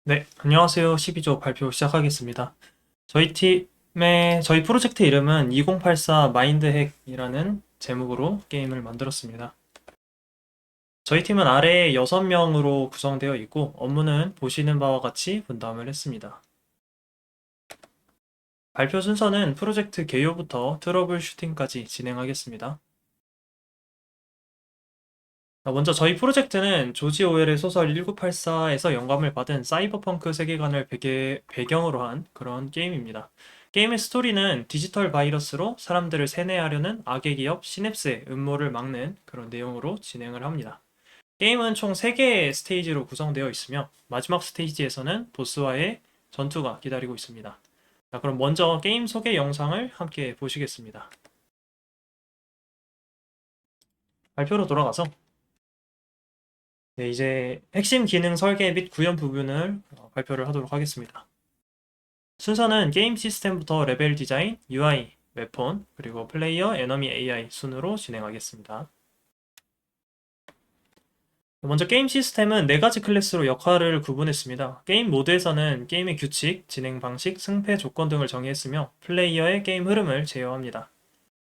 네, 안녕하세요. 12조 발표 시작하겠습니다. 저희 프로젝트 이름은 2084 마인드핵이라는 제목으로 게임을 만들었습니다. 저희 팀은 아래 6명으로 구성되어 있고 업무는 보시는 바와 같이 분담을 했습니다. 발표 순서는 프로젝트 개요부터 트러블 슈팅까지 진행하겠습니다. 먼저 저희 프로젝트는 조지 오웰의 소설 1984에서 영감을 받은 사이버펑크 세계관을 배경으로 한 그런 게임입니다. 게임의 스토리는 디지털 바이러스로 사람들을 세뇌하려는 악의 기업 시냅스의 음모를 막는 그런 내용으로 진행을 합니다. 게임은 총 3개의 스테이지로 구성되어 있으며 마지막 스테이지에서는 보스와의 전투가 기다리고 있습니다. 자, 그럼 먼저 게임 소개 영상을 함께 보시겠습니다. 발표로 돌아가서 네, 이제 핵심 기능 설계 및 구현 부분을 발표를 하도록 하겠습니다. 순서는 게임 시스템부터 레벨 디자인, UI, 웨폰, 그리고 플레이어, 에너미 AI 순으로 진행하겠습니다. 먼저 게임 시스템은 4가지 클래스로 역할을 구분했습니다. 게임 모드에서는 게임의 규칙, 진행 방식, 승패 조건 등을 정의했으며 플레이어의 게임 흐름을 제어합니다.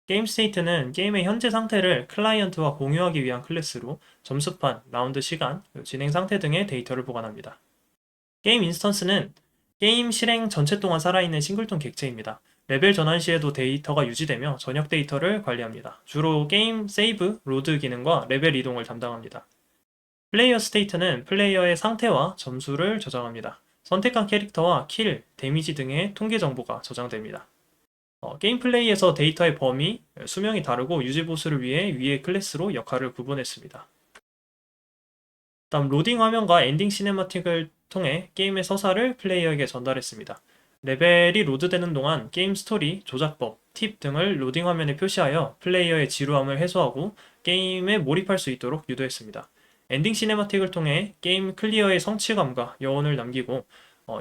게임 스테이트는 게임의 현재 상태를 클라이언트와 공유하기 위한 클래스로 점수판, 라운드 시간, 진행 상태 등의 데이터를 보관합니다. 게임 인스턴스는 게임 실행 전체 동안 살아있는 싱글톤 객체입니다. 레벨 전환 시에도 데이터가 유지되며 전역 데이터를 관리합니다. 주로 게임 세이브, 로드 기능과 레벨 이동을 담당합니다. 플레이어 스테이트는 플레이어의 상태와 점수를 저장합니다. 선택한 캐릭터와 킬, 데미지 등의 통계 정보가 저장됩니다. 게임 플레이에서 데이터의 범위, 수명이 다르고 유지 보수를 위해 위의 클래스로 역할을 구분했습니다. 다음 로딩 화면과 엔딩 시네마틱을 통해 게임의 서사를 플레이어에게 전달했습니다. 레벨이 로드되는 동안 게임 스토리, 조작법, 팁 등을 로딩 화면에 표시하여 플레이어의 지루함을 해소하고 게임에 몰입할 수 있도록 유도했습니다. 엔딩 시네마틱을 통해 게임 클리어의 성취감과 여운을 남기고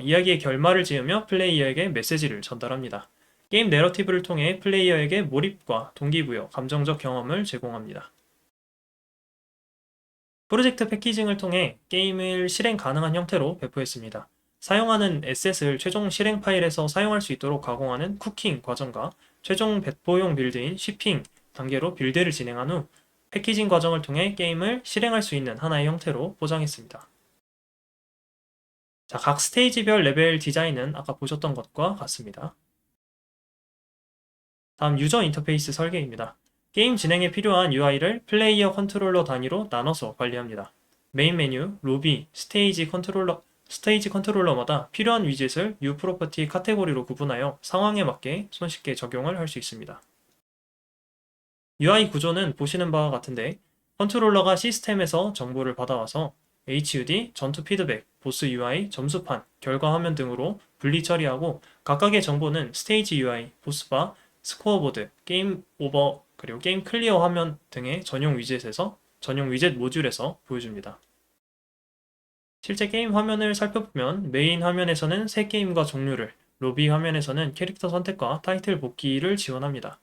이야기의 결말을 지으며 플레이어에게 메시지를 전달합니다. 게임 내러티브를 통해 플레이어에게 몰입과 동기부여, 감정적 경험을 제공합니다. 프로젝트 패키징을 통해 게임을 실행 가능한 형태로 배포했습니다. 사용하는 에셋을 최종 실행 파일에서 사용할 수 있도록 가공하는 쿠킹 과정과 최종 배포용 빌드인 쉬핑 단계로 빌드를 진행한 후 패키징 과정을 통해 게임을 실행할 수 있는 하나의 형태로 포장했습니다. 자, 각 스테이지별 레벨 디자인은 아까 보셨던 것과 같습니다. 다음 유저 인터페이스 설계입니다. 게임 진행에 필요한 UI를 플레이어 컨트롤러 단위로 나눠서 관리합니다. 메인 메뉴, 로비, 스테이지 컨트롤러마다 필요한 위젯을 U 프로퍼티 카테고리로 구분하여 상황에 맞게 손쉽게 적용을 할 수 있습니다. UI 구조는 보시는 바와 같은데 컨트롤러가 시스템에서 정보를 받아와서 HUD, 전투 피드백, 보스 UI, 점수판, 결과 화면 등으로 분리 처리하고 각각의 정보는 스테이지 UI, 보스바, 스코어보드, 게임 오버, 그리고 게임 클리어 화면 등의 전용 위젯 모듈에서 보여줍니다. 실제 게임 화면을 살펴보면 메인 화면에서는 새 게임과 종류를, 로비 화면에서는 캐릭터 선택과 타이틀 복귀를 지원합니다.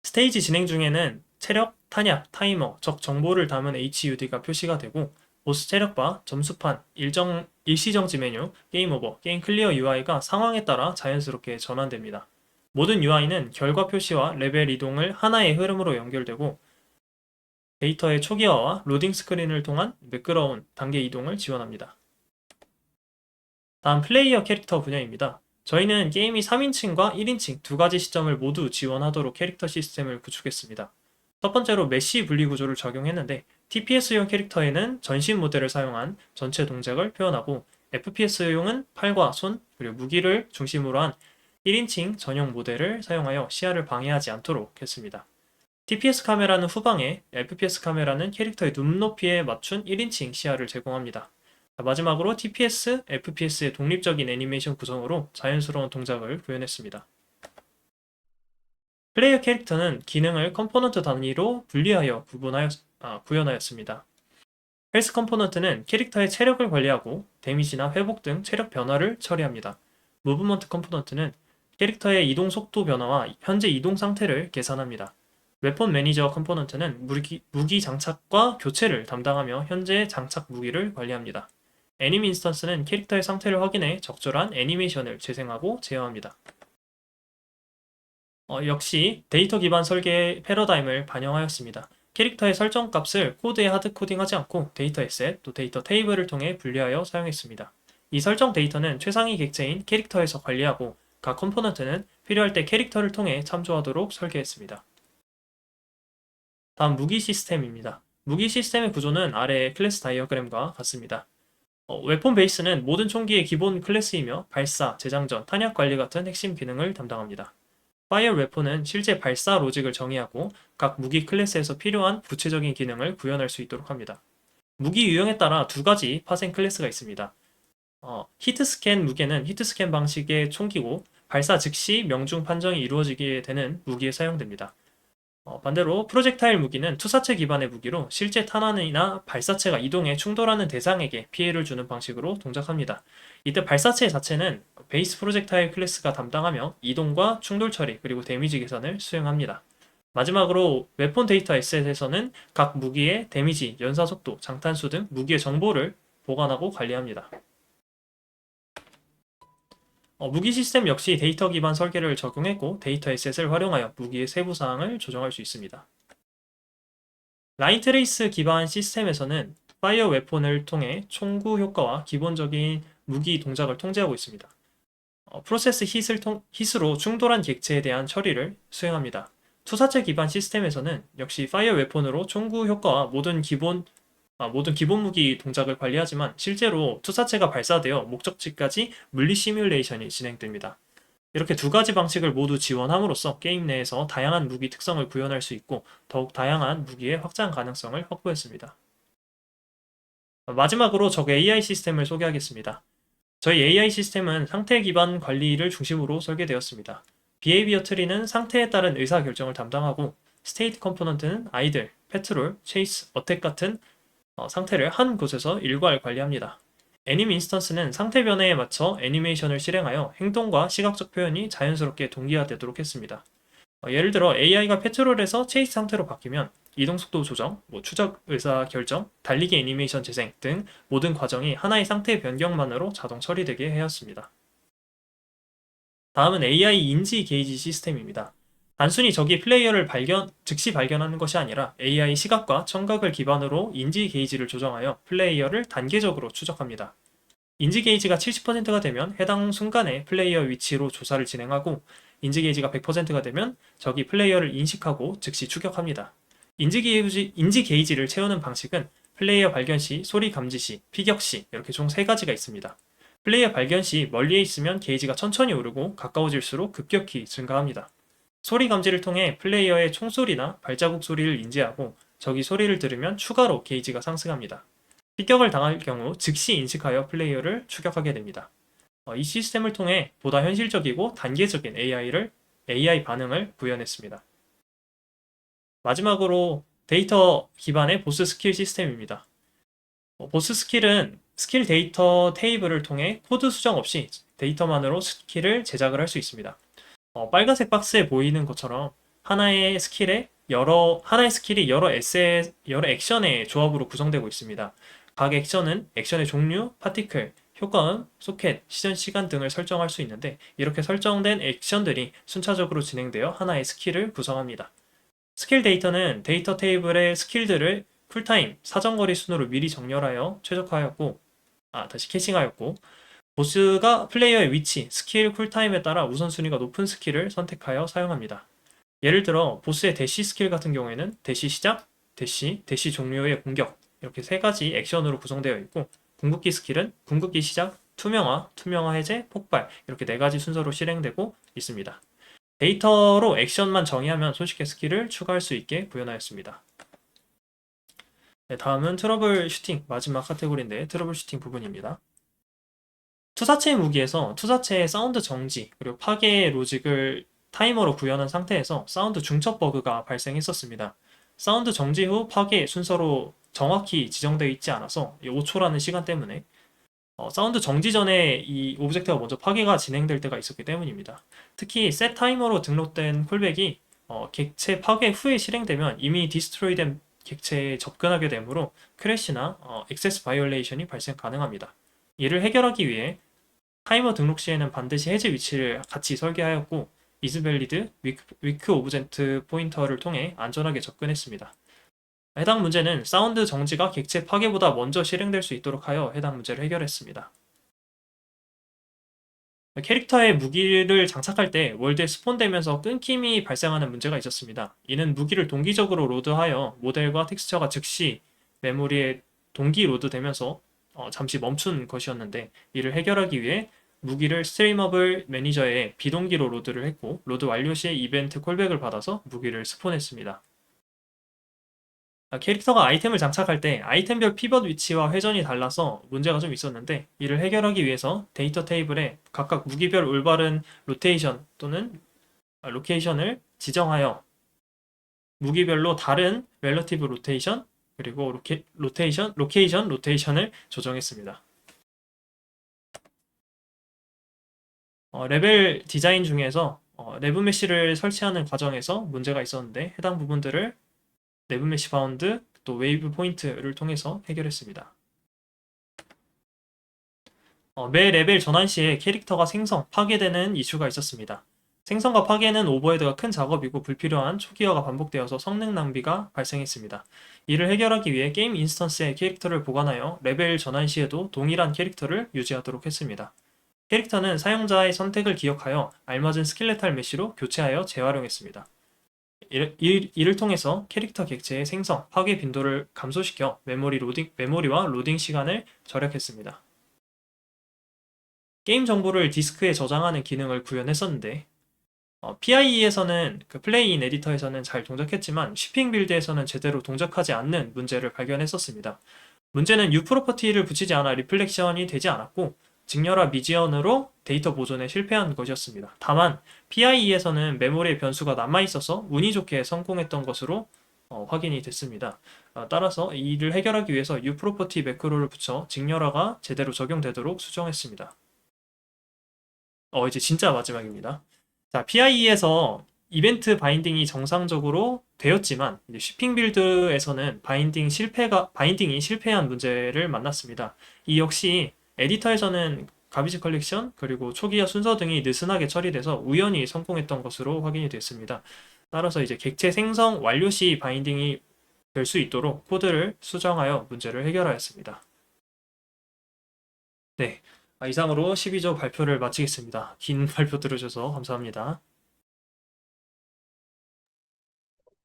스테이지 진행 중에는 체력, 탄약, 타이머, 적 정보를 담은 HUD가 표시가 되고 보스 체력바, 점수판, 일시정지 메뉴, 게임 오버, 게임 클리어 UI가 상황에 따라 자연스럽게 전환됩니다. 모든 UI는 결과 표시와 레벨 이동을 하나의 흐름으로 연결되고 데이터의 초기화와 로딩 스크린을 통한 매끄러운 단계 이동을 지원합니다. 다음 플레이어 캐릭터 분야입니다. 저희는 게임이 3인칭과 1인칭 두 가지 시점을 모두 지원하도록 캐릭터 시스템을 구축했습니다. 첫 번째로 메쉬 분리 구조를 적용했는데 TPS용 캐릭터에는 전신 모델을 사용한 전체 동작을 표현하고 FPS용은 팔과 손, 그리고 무기를 중심으로 한 1인칭 전용 모델을 사용하여 시야를 방해하지 않도록 했습니다. TPS 카메라는 후방에, FPS 카메라는 캐릭터의 눈높이에 맞춘 1인칭 시야를 제공합니다. 마지막으로 TPS, FPS의 독립적인 애니메이션 구성으로 자연스러운 동작을 구현했습니다. 플레이어 캐릭터는 기능을 컴포넌트 단위로 분리하여 구현하였습니다. 헬스 컴포넌트는 캐릭터의 체력을 관리하고 데미지나 회복 등 체력 변화를 처리합니다. 무브먼트 컴포넌트는 캐릭터의 이동 속도 변화와 현재 이동 상태를 계산합니다. 웨폰 매니저 컴포넌트는 무기 장착과 교체를 담당하며 현재 장착 무기를 관리합니다. 애님 인스턴스는 캐릭터의 상태를 확인해 적절한 애니메이션을 재생하고 제어합니다. 역시 데이터 기반 설계 패러다임을 반영하였습니다. 캐릭터의 설정 값을 코드에 하드 코딩하지 않고 데이터 에셋 또 데이터 테이블을 통해 분리하여 사용했습니다. 이 설정 데이터는 최상위 객체인 캐릭터에서 관리하고 각 컴포넌트는 필요할 때 캐릭터를 통해 참조하도록 설계했습니다. 다음 무기 시스템입니다. 무기 시스템의 구조는 아래 클래스 다이어그램과 같습니다. 웨폰 베이스는 모든 총기의 기본 클래스이며 발사, 재장전, 탄약 관리 같은 핵심 기능을 담당합니다. 파이어 웨폰은 실제 발사 로직을 정의하고 각 무기 클래스에서 필요한 구체적인 기능을 구현할 수 있도록 합니다. 무기 유형에 따라 두 가지 파생 클래스가 있습니다. 히트 스캔 무게는 히트 스캔 방식의 총기고 발사 즉시 명중 판정이 이루어지게 되는 무기에 사용됩니다. 반대로 프로젝타일 무기는 투사체 기반의 무기로 실제 탄환이나 발사체가 이동해 충돌하는 대상에게 피해를 주는 방식으로 동작합니다. 이때 발사체 자체는 베이스 프로젝타일 클래스가 담당하며 이동과 충돌 처리 그리고 데미지 계산을 수행합니다. 마지막으로 웨폰 데이터 에셋에서는 각 무기의 데미지, 연사 속도, 장탄수 등 무기의 정보를 보관하고 관리합니다. 무기 시스템 역시 데이터 기반 설계를 적용했고 데이터 에셋을 활용하여 무기의 세부 사항을 조정할 수 있습니다. 라인 트레이스 기반 시스템에서는 파이어 웨폰을 통해 총구 효과와 기본적인 무기 동작을 통제하고 있습니다. 프로세스 hit으로 충돌한 객체에 대한 처리를 수행합니다. 투사체 기반 시스템에서는 역시 파이어 웨폰으로 총구 효과와 모든 기본 무기 동작을 관리하지만 실제로 투사체가 발사되어 목적지까지 물리 시뮬레이션이 진행됩니다. 이렇게 두 가지 방식을 모두 지원함으로써 게임 내에서 다양한 무기 특성을 구현할 수 있고 더욱 다양한 무기의 확장 가능성을 확보했습니다. 마지막으로 적 AI 시스템을 소개하겠습니다. 저희 AI 시스템은 상태 기반 관리를 중심으로 설계되었습니다. 비헤이비어 트리는 상태에 따른 의사 결정을 담당하고 스테이트 컴포넌트는 아이들, 페트롤, 체이스, 어택 같은 상태를 한 곳에서 일괄 관리합니다. 애님 인스턴스는 상태 변화에 맞춰 애니메이션을 실행하여 행동과 시각적 표현이 자연스럽게 동기화되도록 했습니다. 예를 들어 AI가 페트롤에서 체이스 상태로 바뀌면 이동 속도 조정, 추적 의사 결정, 달리기 애니메이션 재생 등 모든 과정이 하나의 상태 변경만으로 자동 처리되게 하였습니다. 다음은 AI 인지 게이지 시스템입니다. 단순히 적이 플레이어를 즉시 발견하는 것이 아니라 AI 시각과 청각을 기반으로 인지 게이지를 조정하여 플레이어를 단계적으로 추적합니다. 인지 게이지가 70%가 되면 해당 순간에 플레이어 위치로 조사를 진행하고 인지 게이지가 100%가 되면 적이 플레이어를 인식하고 즉시 추격합니다. 인지 게이지를 채우는 방식은 플레이어 발견 시, 소리 감지 시, 피격 시 이렇게 총 3가지가 있습니다. 플레이어 발견 시 멀리에 있으면 게이지가 천천히 오르고 가까워질수록 급격히 증가합니다. 소리 감지를 통해 플레이어의 총소리나 발자국 소리를 인지하고 적이 소리를 들으면 추가로 게이지가 상승합니다. 피격을 당할 경우 즉시 인식하여 플레이어를 추격하게 됩니다. 이 시스템을 통해 보다 현실적이고 단계적인 AI 반응을 구현했습니다. 마지막으로 데이터 기반의 보스 스킬 시스템입니다. 보스 스킬은 스킬 데이터 테이블을 통해 코드 수정 없이 데이터만으로 스킬을 제작을 할 수 있습니다. 빨간색 박스에 보이는 것처럼 하나의 스킬이 여러 액션의 조합으로 구성되고 있습니다. 각 액션은 액션의 종류, 파티클, 효과음, 소켓, 시전 시간 등을 설정할 수 있는데 이렇게 설정된 액션들이 순차적으로 진행되어 하나의 스킬을 구성합니다. 스킬 데이터는 데이터 테이블의 스킬들을 쿨타임, 사정거리 순으로 미리 정렬하여 다시 캐싱하였고 보스가 플레이어의 위치, 스킬 쿨타임에 따라 우선순위가 높은 스킬을 선택하여 사용합니다. 예를 들어 보스의 대시 스킬 같은 경우에는 대시 시작, 대시 종료의 공격 이렇게 3가지 액션으로 구성되어 있고 궁극기 스킬은 궁극기 시작, 투명화 해제, 폭발 이렇게 4가지 순서로 실행되고 있습니다. 데이터로 액션만 정의하면 손쉽게 스킬을 추가할 수 있게 구현하였습니다. 네, 다음은 트러블 슈팅 마지막 카테고리인데 트러블 슈팅 부분입니다. 투사체 무기에서 투사체의 사운드 정지 그리고 파괴 로직을 타이머로 구현한 상태에서 사운드 중첩 버그가 발생했었습니다. 사운드 정지 후 파괴 순서로 정확히 지정되어 있지 않아서 5초라는 시간 때문에 사운드 정지 전에 이 오브젝트가 먼저 파괴가 진행될 때가 있었기 때문입니다. 특히 셋 타이머로 등록된 콜백이 객체 파괴 후에 실행되면 이미 디스트로이된 객체에 접근하게 되므로 크래시나 액세스 바이올레이션이 발생 가능합니다. 이를 해결하기 위해 타이머 등록 시에는 반드시 해제 위치를 같이 설계하였고 이즈밸리드 위크 오브젝트 포인터를 통해 안전하게 접근했습니다. 해당 문제는 사운드 정지가 객체 파괴보다 먼저 실행될 수 있도록 하여 해당 문제를 해결했습니다. 캐릭터의 무기를 장착할 때 월드에 스폰되면서 끊김이 발생하는 문제가 있었습니다. 이는 무기를 동기적으로 로드하여 모델과 텍스처가 즉시 메모리에 동기 로드되면서 잠시 멈춘 것이었는데 이를 해결하기 위해 무기를 스트리머블 매니저에 비동기로 로드를 했고 로드 완료 시에 이벤트 콜백을 받아서 무기를 스폰했습니다. 캐릭터가 아이템을 장착할 때 아이템별 피벗 위치와 회전이 달라서 문제가 좀 있었는데 이를 해결하기 위해서 데이터 테이블에 각각 무기별 올바른 로테이션 또는 로케이션을 지정하여 무기별로 다른 렐러티브 로테이션 그리고 로케이션을 조정했습니다. 레벨 디자인 중에서 내부 메쉬를 설치하는 과정에서 문제가 있었는데 해당 부분들을 내부 메쉬 바운드 또 웨이브 포인트를 통해서 해결했습니다. 매 레벨 전환 시에 캐릭터가 생성, 파괴되는 이슈가 있었습니다. 생성과 파괴는 오버헤드가 큰 작업이고 불필요한 초기화가 반복되어서 성능 낭비가 발생했습니다. 이를 해결하기 위해 게임 인스턴스에 캐릭터를 보관하여 레벨 전환 시에도 동일한 캐릭터를 유지하도록 했습니다. 캐릭터는 사용자의 선택을 기억하여 알맞은 스켈레탈 메쉬로 교체하여 재활용했습니다. 이를 통해서 캐릭터 객체의 생성, 파괴 빈도를 감소시켜 메모리와 로딩 시간을 절약했습니다. 게임 정보를 디스크에 저장하는 기능을 구현했었는데 PIE에서는 그 플레이인 에디터에서는 잘 동작했지만 쉬핑 빌드에서는 제대로 동작하지 않는 문제를 발견했었습니다. 문제는 U 프로퍼티를 붙이지 않아 리플렉션이 되지 않았고 직렬화 미지언으로 데이터 보존에 실패한 것이었습니다. 다만 PIE에서는 메모리의 변수가 남아있어서 운이 좋게 성공했던 것으로 확인이 됐습니다. 따라서 이를 해결하기 위해서 U 프로퍼티 매크로를 붙여 직렬화가 제대로 적용되도록 수정했습니다. 이제 진짜 마지막입니다. 자, PIE에서 이벤트 바인딩이 정상적으로 되었지만 이제 쉬핑 빌드에서는 바인딩이 실패한 문제를 만났습니다. 이 역시 에디터에서는 가비지 컬렉션 그리고 초기화 순서 등이 느슨하게 처리돼서 우연히 성공했던 것으로 확인이 됐습니다. 따라서 이제 객체 생성 완료 시 바인딩이 될 수 있도록 코드를 수정하여 문제를 해결하였습니다. 네. 이상으로 12조 발표를 마치겠습니다. 긴 발표 들어주셔서 감사합니다.